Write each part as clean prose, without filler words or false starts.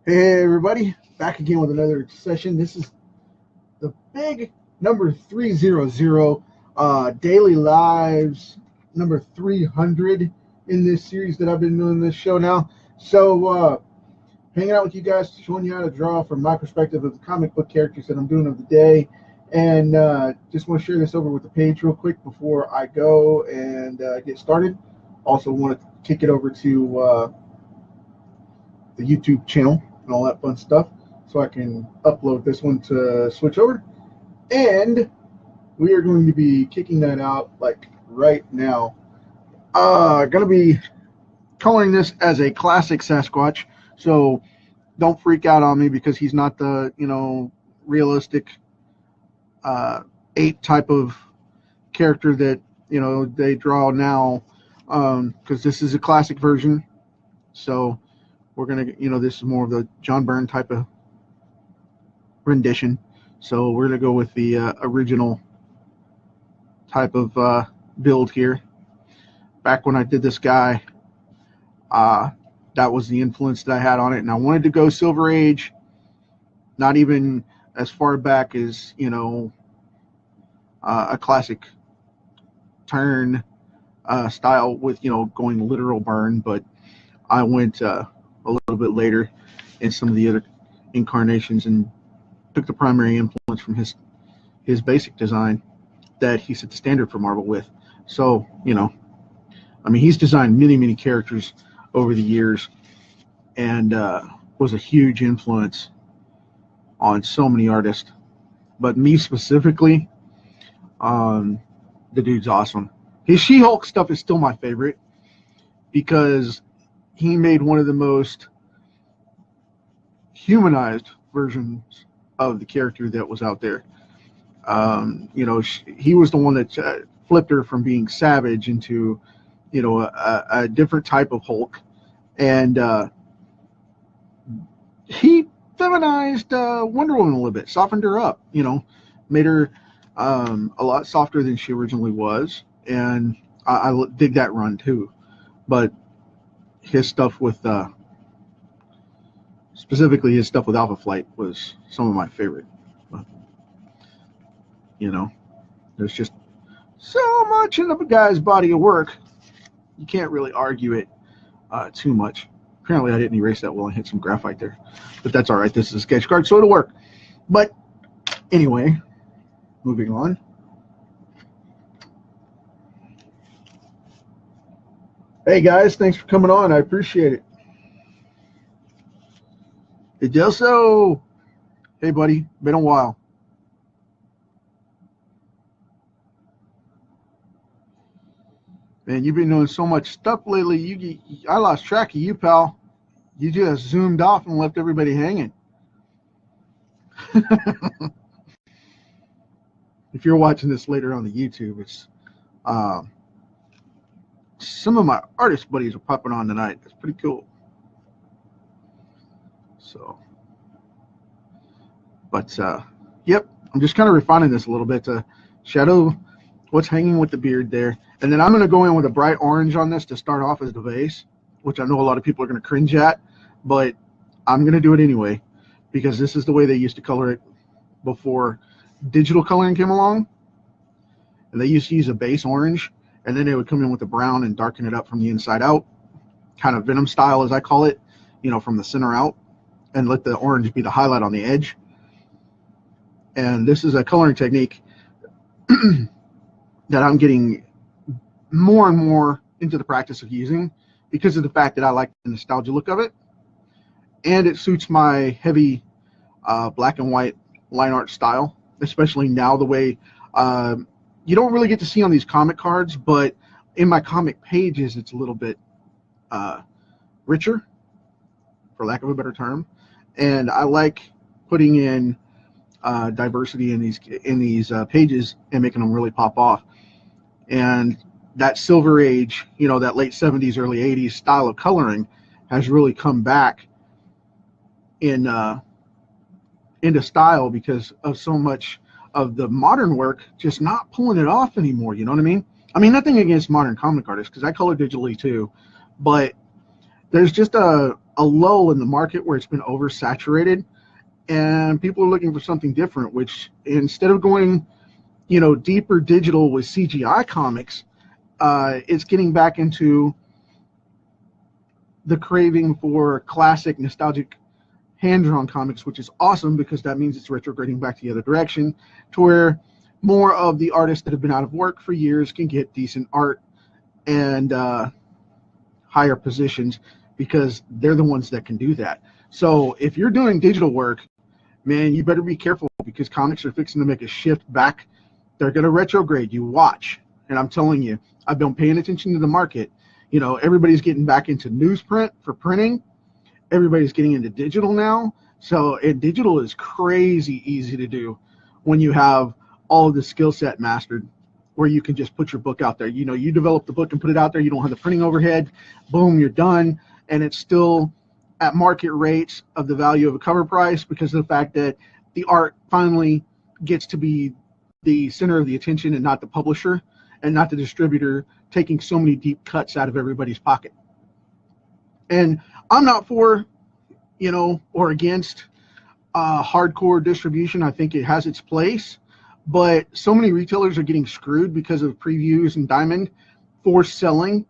Hey everybody, back again with another session. This is the big number 300, daily lives number 300 in this series that I've been doing this show now. So hanging out with you guys, showing you how to draw from my perspective of the comic book characters that I'm doing of the day. And just want to share this over with the page real quick before I go and get started. Also want to kick it over to the YouTube channel and all that fun stuff, so I can upload this one to switch over. And we are going to be kicking that out like right now. Gonna be coloring this as a classic Sasquatch, so don't freak out on me because he's not the realistic ape type of character that they draw now, because this is a classic version. So we're gonna, this is more of the John Byrne type of rendition. So we're gonna go with the original type of build here. Back when I did this guy, that was the influence that I had on it, and I wanted to go Silver Age, not even as far back as a classic turn style with going literal Byrne, but I went a little bit later in some of the other incarnations and took the primary influence from his basic design that he set the standard for Marvel with. So he's designed many characters over the years and was a huge influence on so many artists. But me specifically, the dude's awesome. His She-Hulk stuff is still my favorite because he made one of the most humanized versions of the character that was out there. He was the one that flipped her from being savage into, a different type of Hulk, and he feminized Wonder Woman a little bit, softened her up, made her a lot softer than she originally was, and I dig that run too. But his stuff with specifically his stuff with Alpha Flight was some of my favorite. But, there's just so much in the guy's body of work, you can't really argue it too much. Apparently I didn't erase that well and hit some graphite there, but that's all right. This is a sketch card, so it'll work. But anyway, moving on. Hey guys, thanks for coming on. I appreciate it. Idelso, hey buddy, been a while. Man, you've been doing so much stuff lately. I lost track of you, pal. You just zoomed off and left everybody hanging. If you're watching this later on the YouTube, it's some of my artist buddies are popping on tonight. That's pretty cool. So, but yep, I'm just kind of refining this a little bit to shadow what's hanging with the beard there. And then I'm going to go in with a bright orange on this to start off as the base, which I know a lot of people are going to cringe at, but I'm going to do it anyway because this is the way they used to color it before digital coloring came along. And they used to use a base orange, and then they would come in with the brown and darken it up from the inside out, kind of Venom style as I call it, from the center out, and let the orange be the highlight on the edge. And this is a coloring technique that I'm getting more and more into the practice of using because of the fact that I like the nostalgia look of it, and it suits my heavy black and white line art style, especially now the way you don't really get to see on these comic cards, but in my comic pages it's a little bit richer, for lack of a better term, and I like putting in diversity in these pages and making them really pop off. And that Silver Age, that late 70s, early 80s style of coloring has really come back into style because of so much of the modern work just not pulling it off anymore. You know what I mean? I mean, nothing against modern comic artists because I color digitally too, but there's just a a lull in the market where it's been oversaturated, and people are looking for something different, which instead of going, deeper digital with CGI comics, it's getting back into the craving for classic nostalgic hand-drawn comics, which is awesome because that means it's retrograding back to the other direction, to where more of the artists that have been out of work for years can get decent art and higher positions, because they're the ones that can do that. So if you're doing digital work, man, you better be careful, because comics are fixing to make a shift back. They're going to retrograde. You watch. And I'm telling you, I've been paying attention to the market. Everybody's getting back into newsprint for printing. Everybody's getting into digital now. So digital is crazy easy to do when you have all of the skill set mastered, where you can just put your book out there. You develop the book and put it out there. You don't have the printing overhead. Boom, you're done. And it's still at market rates of the value of a cover price, because of the fact that the art finally gets to be the center of the attention, and not the publisher and not the distributor taking so many deep cuts out of everybody's pocket. And I'm not for, or against hardcore distribution. I think it has its place, but so many retailers are getting screwed because of previews and Diamond for selling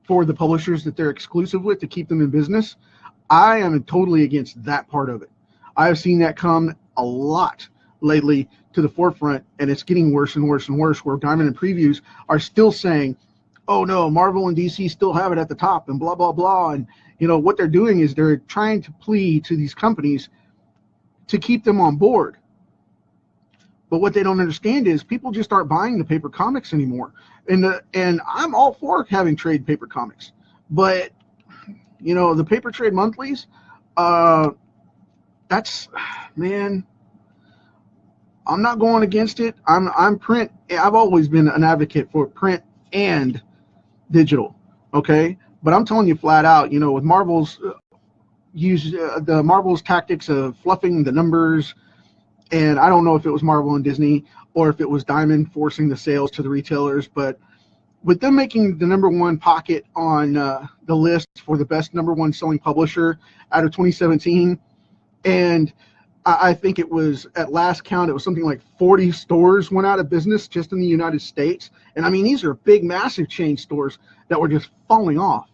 for the publishers that they're exclusive with to keep them in business. I am totally against that part of it. I have seen that come a lot lately to the forefront, and it's getting worse and worse and worse, where Diamond and previews are still saying, oh no, Marvel and DC still have it at the top and blah, blah, blah. And what they're doing is they're trying to plead to these companies to keep them on board. But what they don't understand is people just aren't buying the paper comics anymore. And I'm all for having trade paper comics, but the paper trade monthlies, that's, man, I'm not going against it. I'm print. I've always been an advocate for print and digital. Okay. But I'm telling you flat out, with Marvel's the Marvel's tactics of fluffing the numbers, and I don't know if it was Marvel and Disney or if it was Diamond forcing the sales to the retailers, but with them making the #1 pocket on the list for the best #1 selling publisher out of 2017, and I think it was, at last count, it was something like 40 stores went out of business just in the United States. And I mean, these are big, massive chain stores that were just falling off.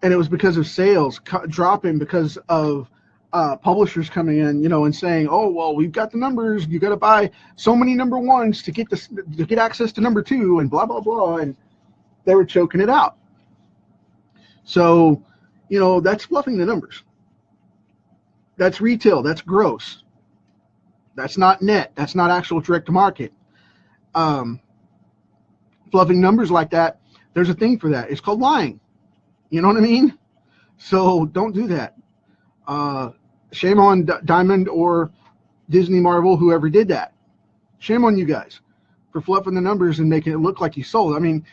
And it was because of sales dropping, because of publishers coming in, and saying, oh, well, we've got the numbers. You got to buy so many #1s to get access to #2 and blah, blah, blah. And they were choking it out. So, that's fluffing the numbers. That's retail. That's gross. That's not net. That's not actual direct to market. Fluffing numbers like that, there's a thing for that. It's called lying. You know what I mean? So don't do that. Shame on Diamond or Disney, Marvel, whoever did that. Shame on you guys for fluffing the numbers and making it look like you sold. I mean,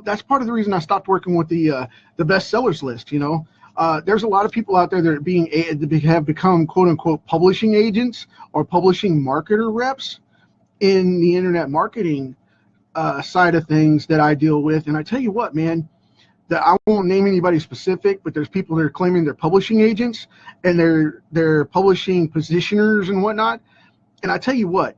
that's part of the reason I stopped working with the bestsellers list. There's a lot of people out there that have become quote unquote publishing agents or publishing marketer reps in the internet marketing side of things that I deal with. And I tell you what, man, that I won't name anybody specific, but there's people that are claiming they're publishing agents and they're publishing positioners and whatnot. And I tell you what,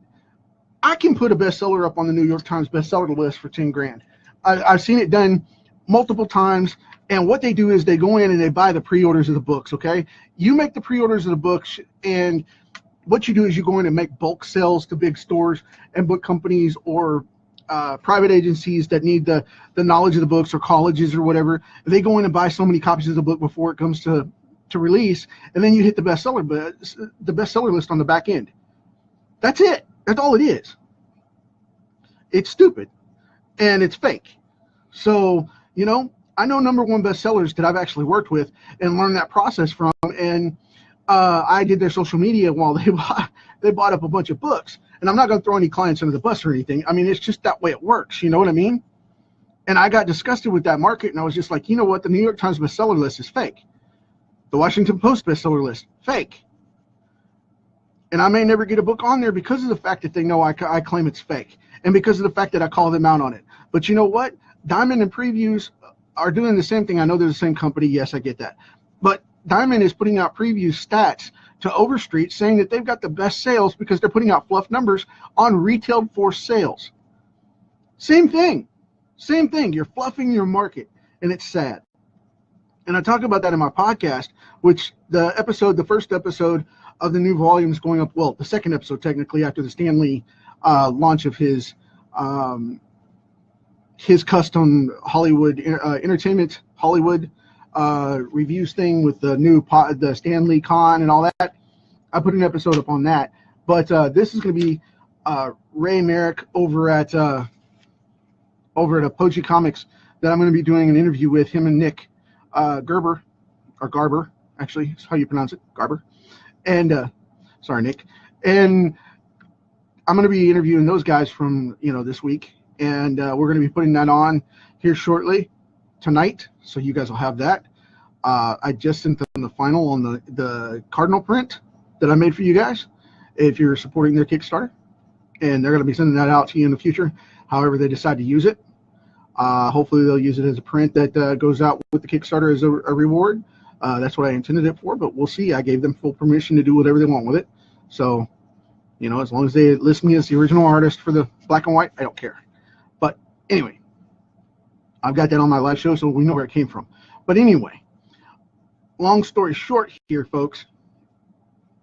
I can put a bestseller up on the New York Times bestseller list for 10 grand. I've seen it done multiple times. And what they do is they go in and they buy the pre-orders of the books, okay? You make the pre-orders of the books, and what you do is you go in and make bulk sales to big stores and book companies or private agencies that need the knowledge of the books, or colleges or whatever. They go in and buy so many copies of the book before it comes to release, and then you hit the bestseller list on the back end. That's it. That's all it is. It's stupid, and it's fake. So, I know #1 bestsellers that I've actually worked with and learned that process from, and I did their social media while they bought up a bunch of books. And I'm not going to throw any clients under the bus or anything. I mean, it's just that way it works. You know what I mean? And I got disgusted with that market, and I was just like, you know what? The New York Times bestseller list is fake. The Washington Post bestseller list, fake. And I may never get a book on there because of the fact that they know I claim it's fake, and because of the fact that I call them out on it. But you know what? Diamond and Previews are doing the same thing. I know they're the same company. Yes, I get that. But Diamond is putting out preview stats to Overstreet saying that they've got the best sales because they're putting out fluff numbers on retail force sales. Same thing. Same thing. You're fluffing your market, and it's sad. And I talk about that in my podcast, which the first episode of the new volume is going up, well, the second episode technically after the Stan Lee launch of his custom Hollywood entertainment Hollywood reviews thing with the new the Stan Lee Con and all that. I put an episode up on that, but this is going to be Ray Merrick over at Apogee Comics that I'm going to be doing an interview with him and Nick Garber, actually, is how you pronounce it, Garber. And sorry, Nick. And I'm going to be interviewing those guys from this week, and we're going to be putting that on here shortly tonight, so you guys will have that. I just sent them the final on the Cardinal print that I made for you guys if you're supporting their Kickstarter, and they're going to be sending that out to you in the future however they decide to use it. Hopefully they'll use it as a print that goes out with the Kickstarter as a reward. That's what I intended it for, but we'll see. I gave them full permission to do whatever they want with it. So, as long as they list me as the original artist for the black and white, I don't care. But anyway, I've got that on my live show, so we know where it came from. But anyway, long story short here, folks,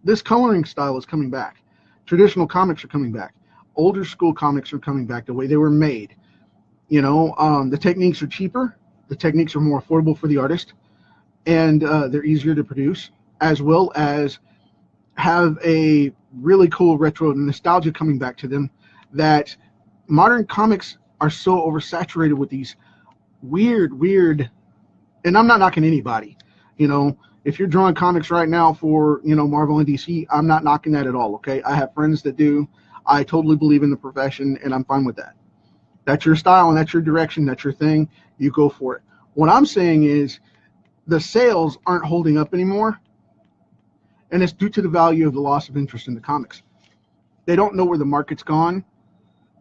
this coloring style is coming back. Traditional comics are coming back. Older school comics are coming back the way they were made. The techniques are cheaper. The techniques are more affordable for the artist. And they're easier to produce, as well as have a really cool retro nostalgia coming back to them that modern comics are so oversaturated with these weird, and I'm not knocking anybody. If you're drawing comics right now for, Marvel and DC, I'm not knocking that at all, okay? I have friends that do. I totally believe in the profession, and I'm fine with that. That's your style, and that's your direction, that's your thing. You go for it. What I'm saying is the sales aren't holding up anymore, and it's due to the value of the loss of interest in the comics. They don't know where the market's gone,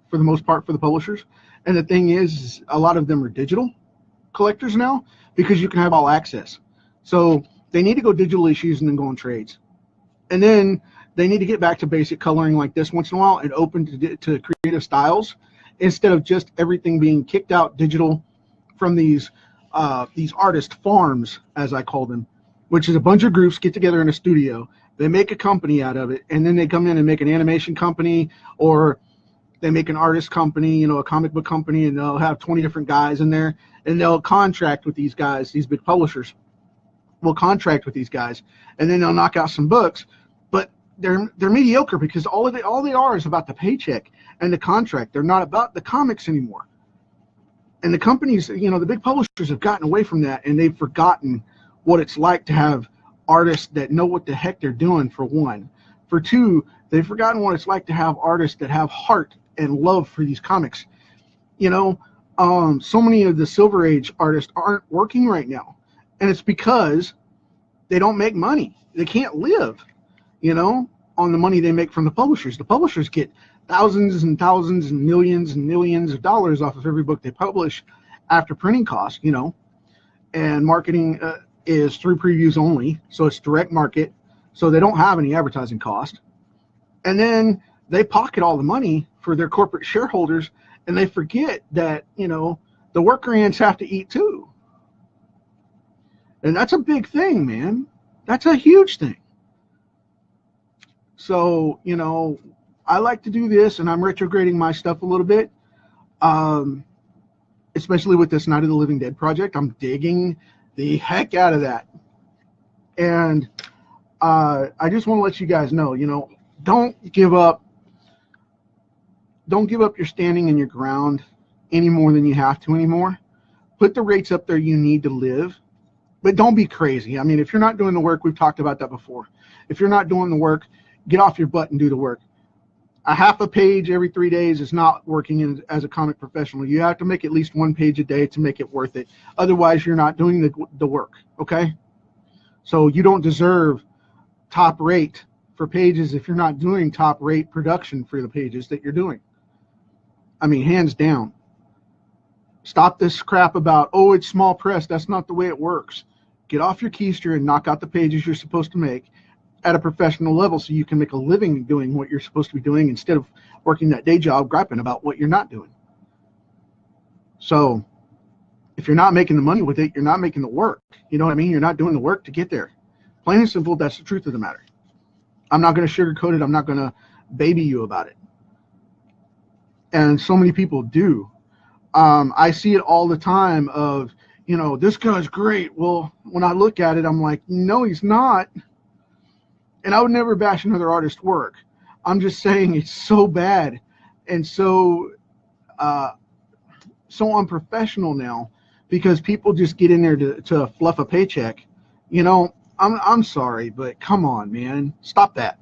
for the most part, for the publishers. And the thing is, a lot of them are digital collectors now because you can have all access. So they need to go digital issues and then go on trades. And then they need to get back to basic coloring like this once in a while and open to creative styles instead of just everything being kicked out digital from these artist farms, as I call them, which is a bunch of groups get together in a studio. They make a company out of it, and then they come in and make an animation company, or they make an artist company, a comic book company, and they'll have 20 different guys in there, and they'll contract with these guys. These big publishers will contract with these guys, and then they'll knock out some books, but they're mediocre because all they are is about the paycheck and the contract. They're not about the comics anymore. And the companies, the big publishers have gotten away from that, and they've forgotten what it's like to have artists that know what the heck they're doing, for one. For two, they've forgotten what it's like to have artists that have heart and love for these comics. So many of the Silver Age artists aren't working right now, and it's because they don't make money. They can't live, on the money they make from the publishers. The publishers get thousands and thousands and millions of dollars off of every book they publish after printing costs, and marketing is through previews only, so it's direct market, so they don't have any advertising cost. And then they pocket all the money for their corporate shareholders, and they forget that, the worker ants have to eat too. And that's a big thing, man. That's a huge thing. So, I like to do this, and I'm retrograding my stuff a little bit, especially with this Night of the Living Dead project. I'm digging the heck out of that. And I just want to let you guys know, don't give up your standing in your ground any more than you have to anymore. Put the rates up there you need to live, but don't be crazy. I mean, if you're not doing the work, we've talked about that before. If you're not doing the work, get off your butt and do the work. A half a page every 3 days is not working as a comic professional. You have to make at least 1 page a day to make it worth it. Otherwise, you're not doing the work, okay? So you don't deserve top rate for pages if you're not doing top rate production for the pages that you're doing. I mean, hands down. Stop this crap about, oh, it's small press. That's not the way it works. Get off your keister and knock out the pages you're supposed to make at a professional level so you can make a living doing what you're supposed to be doing instead of working that day job griping about what you're not doing. So if you're not making the money with it, you're not making the work. You know what I mean? You're not doing the work to get there. Plain and simple, that's the truth of the matter. I'm not going to sugarcoat it. I'm not going to baby you about it. And so many people do. I see it all the time of, you know, this guy's great. Well, when I look at it, I'm like, no, he's not. And I would never bash another artist's work. I'm just saying it's so bad and so unprofessional now because people just get in there to fluff a paycheck. You know, I'm sorry, but come on, man. Stop that.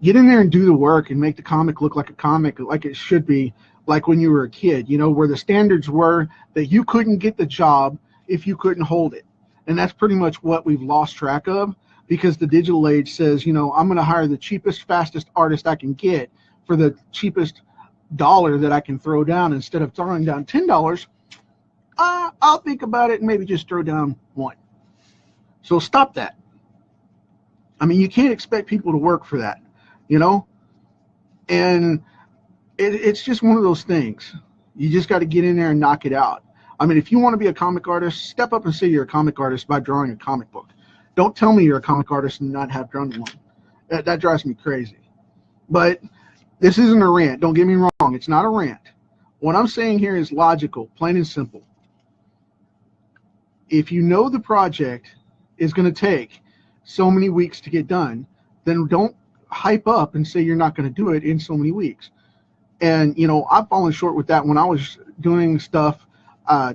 Get in there and do the work and make the comic look like a comic, like it should be, like when you were a kid, you know, where the standards were that you couldn't get the job if you couldn't hold it. And that's pretty much what we've lost track of because the digital age says, you know, I'm going to hire the cheapest, fastest artist I can get for the cheapest dollar that I can throw down. Instead of throwing down $10, I'll think about it and maybe just throw down $1. So stop that. I mean, you can't expect people to work for that, you know? And it's just one of those things. You just got to get in there and knock it out. I mean, if you want to be a comic artist, step up and say you're a comic artist by drawing a comic book. Don't tell me you're a comic artist and not have drawn one. That drives me crazy. But this isn't a rant. Don't get me wrong. It's not a rant. What I'm saying here is logical, plain and simple. If you know the project is going to take so many weeks to get done, then don't hype up and say you're not going to do it in so many weeks. And, you know, I've fallen short with that. When I was doing stuff,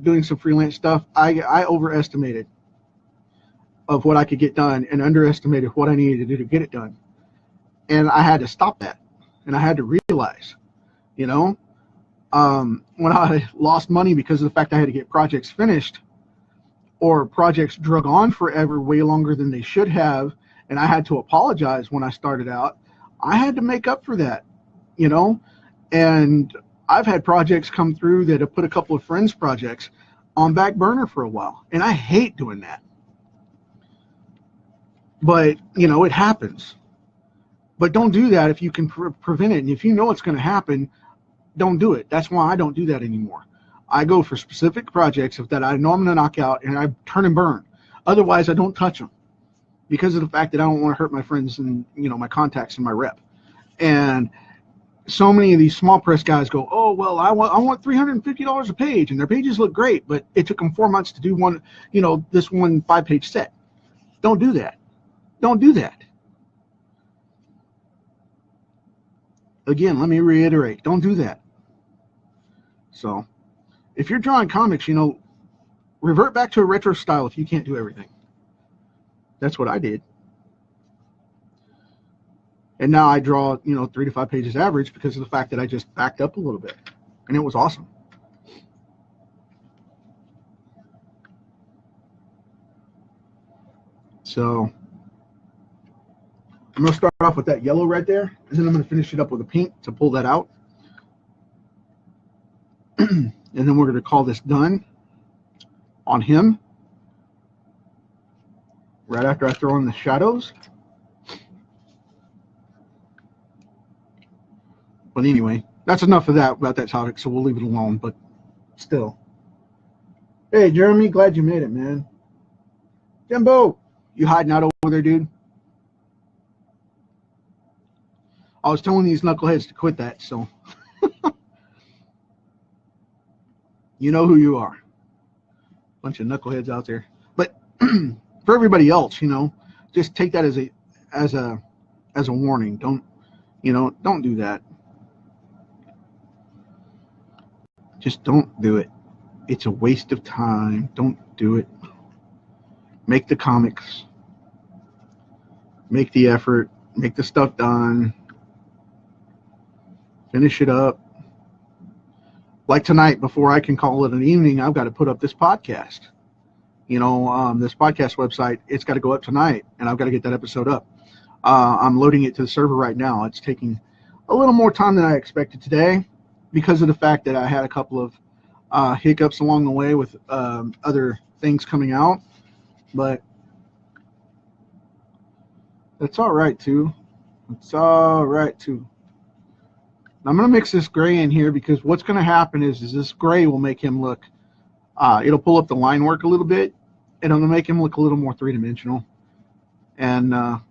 doing some freelance stuff, I overestimated of what I could get done and underestimated what I needed to do to get it done. And I had to stop that. And I had to realize, you know, when I lost money because of the fact I had to get projects finished or projects drug on forever, way longer than they should have, and I had to apologize when I started out, I had to make up for that, you know. And I've had projects come through that have put a couple of friends' projects on back burner for a while. And I hate doing that. But, you know, it happens. But don't do that if you can prevent it. And if you know it's going to happen, don't do it. That's why I don't do that anymore. I go for specific projects that I know I'm going to knock out and I turn and burn. Otherwise, I don't touch them because of the fact that I don't want to hurt my friends and, you know, my contacts and my rep. And so many of these small press guys go, oh, well, I want $350 a page, and their pages look great, but it took them 4 months to do one, you know, this one 5-page set. Don't do that. Don't do that. Again, let me reiterate, don't do that. So if you're drawing comics, you know, revert back to a retro style if you can't do everything. That's what I did. And now I draw, you know, 3 to 5 pages average because of the fact that I just backed up a little bit. And it was awesome. So I'm going to start off with that yellow right there. And then I'm going to finish it up with a pink to pull that out. And then we're going to call this done on him. Right after I throw in the shadows. But anyway, that's enough of that about that topic, so we'll leave it alone. But still. Hey, Jeremy, glad you made it, man. Jimbo, you hiding out over there, dude? I was telling these knuckleheads to quit that, so. You know who you are. Bunch of knuckleheads out there. But for everybody else, you know, just take that as a warning. Don't do that. Just don't do it. It's a waste of time. Don't do it. Make the comics. Make the effort. Make the stuff done. Finish it up. Like tonight, before I can call it an evening, I've got to put up this podcast. You know, this podcast website, it's got to go up tonight, and I've got to get that episode up. I'm loading it to the server right now. It's taking a little more time than I expected today because of the fact that I had a couple of hiccups along the way with other things coming out. but that's all right too. It's all right too. I'm going to mix this gray in here because what's going to happen is this gray will make him look, it'll pull up the line work a little bit, and it'll make him look a little more three-dimensional, and kind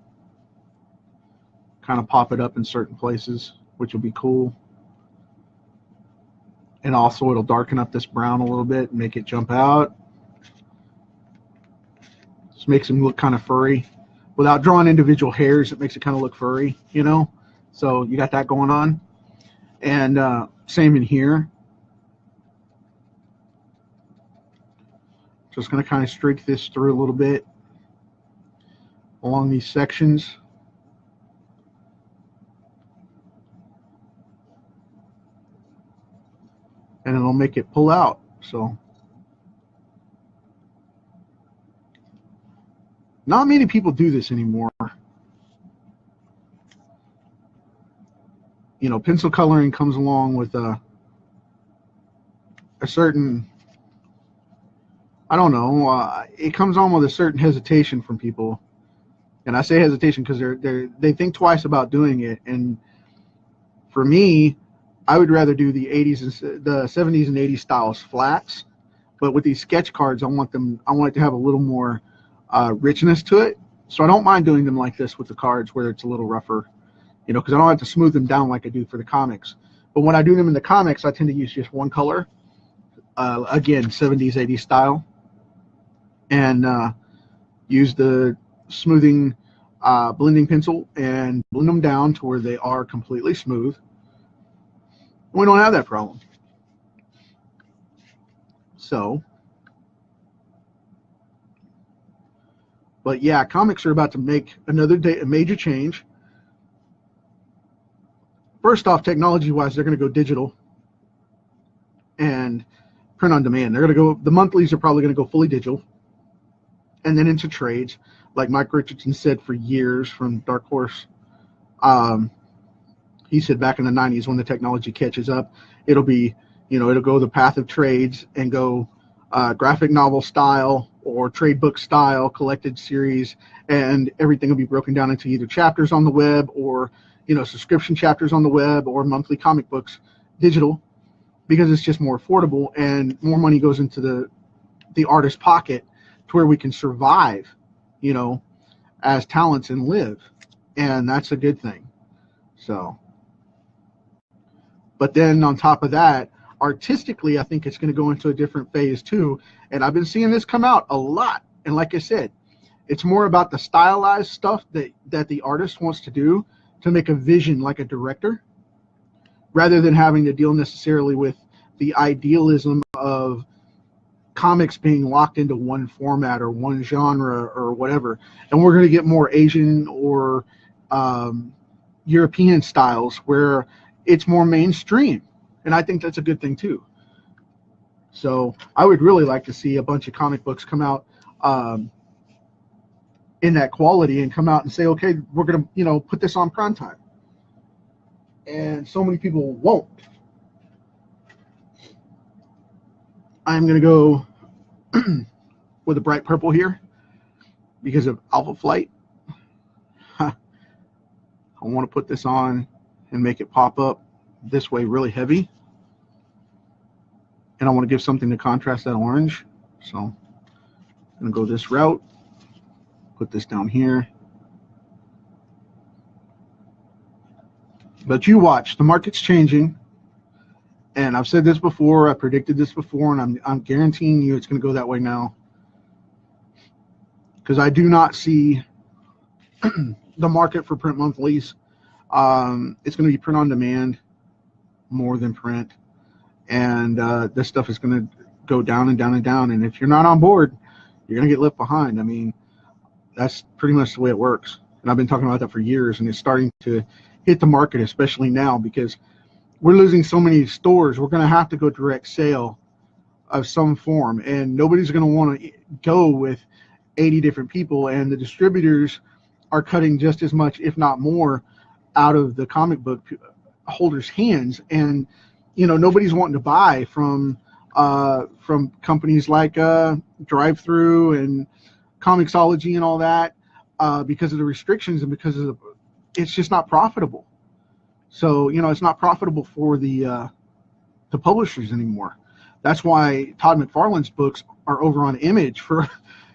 of pop it up in certain places, which will be cool. And also it'll darken up this brown a little bit and make it jump out. Just makes him look kind of furry. Without drawing individual hairs, it makes it kind of look furry, you know? So you got that going on. And same in here. Just going to kind of streak this through a little bit along these sections. And it'll make it pull out. So not many people do this anymore. You know, pencil coloring comes along with a certain, I don't know, it comes on with a certain hesitation from people. And I say hesitation because they think twice about doing it. And for me, I would rather do the 80s and the 70s and 80s styles flats. But with these sketch cards, I want it to have a little more richness to it. So I don't mind doing them like this with the cards where it's a little rougher. You know, because I don't have to smooth them down like I do for the comics. But when I do them in the comics, I tend to use just one color. Again, 70s, 80s style. And use the smoothing blending pencil and blend them down to where they are completely smooth. We don't have that problem. So, but yeah, comics are about to make a major change. First off, technology-wise, they're going to go digital and print on demand. They're going to go, the monthlies are probably going to go fully digital, and then into trades, like Mike Richardson said for years from Dark Horse. He said back in the 90s when the technology catches up, it'll be, you know, it'll go the path of trades and go graphic novel style or trade book style, collected series, and everything will be broken down into either chapters on the web or, you know, subscription chapters on the web or monthly comic books digital, because it's just more affordable and more money goes into the artist's pocket to where we can survive, you know, as talents and live. And that's a good thing. So, but then on top of that, artistically, I think it's going to go into a different phase too. And I've been seeing this come out a lot. And like I said, it's more about the stylized stuff that the artist wants to do to make a vision like a director, rather than having to deal necessarily with the idealism of comics being locked into one format or one genre or whatever. And we're going to get more Asian or European styles where it's more mainstream. And I think that's a good thing too. So I would really like to see a bunch of comic books come out in that quality and come out and say, okay, we're going to, you know, put this on prime time. And so many people won't. I'm going to go with a bright purple here because of Alpha Flight. I want to put this on and make it pop up this way really heavy. And I want to give something to contrast that orange. So I'm going to go this route. Put this down here. But you watch, the market's changing. And I've said this before, I predicted this before, and I'm guaranteeing you it's going to go that way now. Because I do not see the market for print monthlies. It's going to be print on demand more than print. And this stuff is going to go down and down and down. And if you're not on board, you're going to get left behind. I mean, that's pretty much the way it works. And I've been talking about that for years, and it's starting to hit the market, especially now, because we're losing so many stores. We're going to have to go direct sale of some form, and nobody's going to want to go with 80 different people, and the distributors are cutting just as much, if not more, out of the comic book holders' hands. And you know, nobody's wanting to buy from companies like Drive-Thru and comicsology and all that, because of the restrictions and because of it's just not profitable. So, you know, it's not profitable for the publishers anymore. That's why Todd McFarlane's books are over on Image for,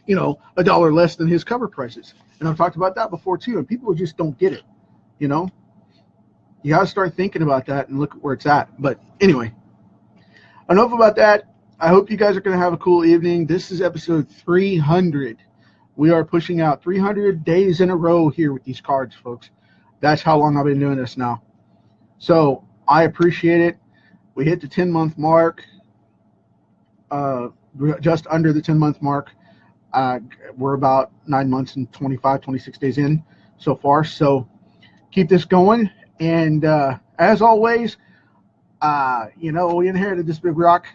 you know, $1 less than his cover prices. And I've talked about that before too, and people just don't get it. You know, you got to start thinking about that and look at where it's at. But anyway, enough about that. I hope you guys are going to have a cool evening. This is episode 300. We are pushing out 300 days in a row here with these cards, folks. That's how long I've been doing this now. So I appreciate it. We hit the 10-month mark, just under the 10-month mark. We're about 9 months and 25, 26 days in so far. So keep this going. And as always, you know, we inherited this big rock.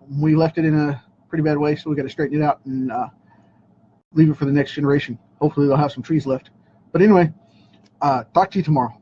We left it in a pretty bad way, so we got to straighten it out and leave it for the next generation. Hopefully they'll have some trees left. But anyway, talk to you tomorrow.